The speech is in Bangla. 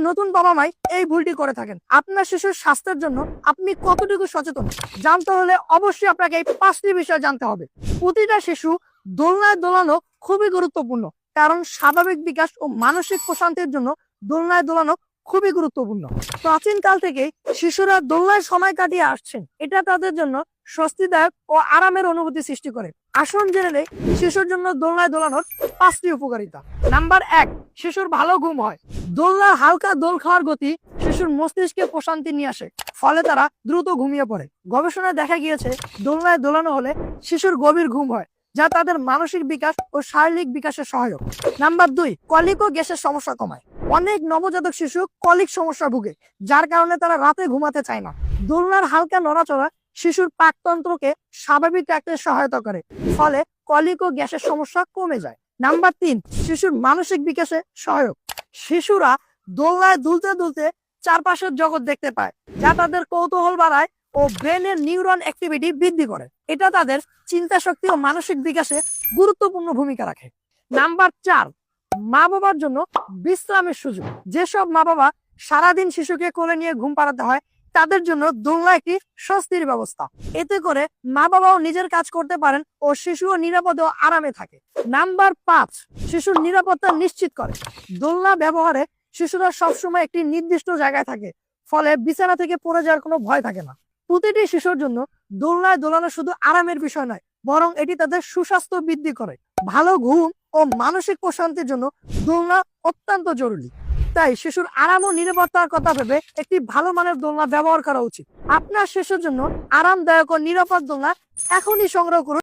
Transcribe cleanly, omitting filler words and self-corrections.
নতুন বাবা মাই এই ভুলটি করে থাকেন। আপনার শিশুর স্বাস্থ্যের জন্য আপনি কতটুকু সচেতন জানতে হলে অবশ্যই আপনাকে এই 5টি বিষয় জানতে হবে। প্রতিটা শিশু দোলনায় দোলানো খুবই গুরুত্বপূর্ণ, কারণ স্বাভাবিক বিকাশ ও মানসিক প্রশান্তির জন্য দোলনায় দোলানো খুবই গুরুত্বপূর্ণ। প্রাচীন কাল থেকে শিশুরা দোলনায় সময় কাটিয়ে আসছেন, এটা তাদের জন্য স্বস্তিদায়ক ও আরামের অনুভূতি সৃষ্টি করে। আসুন জেনে নেই শিশুর জন্য দোলনায় দোলানোর 5টি উপকারিতা। নাম্বার 1, শিশুর ভালো ঘুম হয়। দোলনার হালকা দোল খাওয়ার গতি শিশুর মস্তিষ্কে প্রশান্তি নিয়ে আসে, ফলে তারা দ্রুত ঘুমিয়ে পড়ে। গবেষণায় দেখা গিয়েছে দোলনায় দোলানো হলে শিশুর গভীর ঘুম হয়, যা তাদের মানসিক বিকাশ ও শারীরিক বিকাশে সহায়ক। নাম্বার 2, কলিক ও গ্যাসের সমস্যা কমায়। অনেক নবজাতক শিশু কলিক সমস্যা ভুগে, যার কারণে তারা রাতে ঘুমাতে চায় না। দোলনার হালকা নড়াচড়া শিশুর পাকতন্ত্রকে স্বাভাবিক রাখতে সহায়তা করে, ফলে কলিক ও গ্যাসের সমস্যা কমে যায়। নাম্বার 3, শিশুর মানসিক বিকাশে সহায়ক। শিশুরা দোলনায় দুলতে দুলতে চারপাশের জগৎ দেখতে পায়, যা তাদের কৌতূহল বাড়ায় ও ব্রেনের নিউরন অ্যাক্টিভিটি বৃদ্ধি করে। এটা তাদের চিন্তা শক্তি ও মানসিক বিকাশে গুরুত্বপূর্ণ ভূমিকা রাখে। নাম্বার 4, মা বাবার জন্য বিশ্রামের সুযোগ। যেসব মা বাবা সারাদিন শিশুকে কোলে নিয়ে ঘুম পাড়াতে হয়, তাদের জন্য দোলনা একটি স্বস্তির ব্যবস্থা। এতে করে মা বাবাও নিজের কাজ করতে পারেন ও শিশুও নিরাপদে ও আরামে থাকে। নাম্বার 5, শিশুর নিরাপত্তা নিশ্চিত করে। দোলনা ব্যবহারে শিশুরা সবসময় একটি নির্দিষ্ট জায়গায় থাকে, ফলে বিছানা থেকে পড়ে যাওয়ার কোনো ভয় থাকে না। প্রতিটি শিশুর জন্য দোলনায় দোলানো শুধু আরামের বিষয় নয়, বরং এটি তাদের সুস্বাস্থ্য বৃদ্ধি করে। ভালো ঘুম ও মানসিক প্রশান্তির জন্য দোলনা অত্যন্ত জরুরি। তাই শিশুর আরাম ও নিরাপত্তার কথা ভেবে একটি ভালো মানের দোলনা ব্যবহার করা উচিত। আপনার শিশুর জন্য আরামদায়ক ও নিরাপদ দোলনা এখনই সংগ্রহ করুন।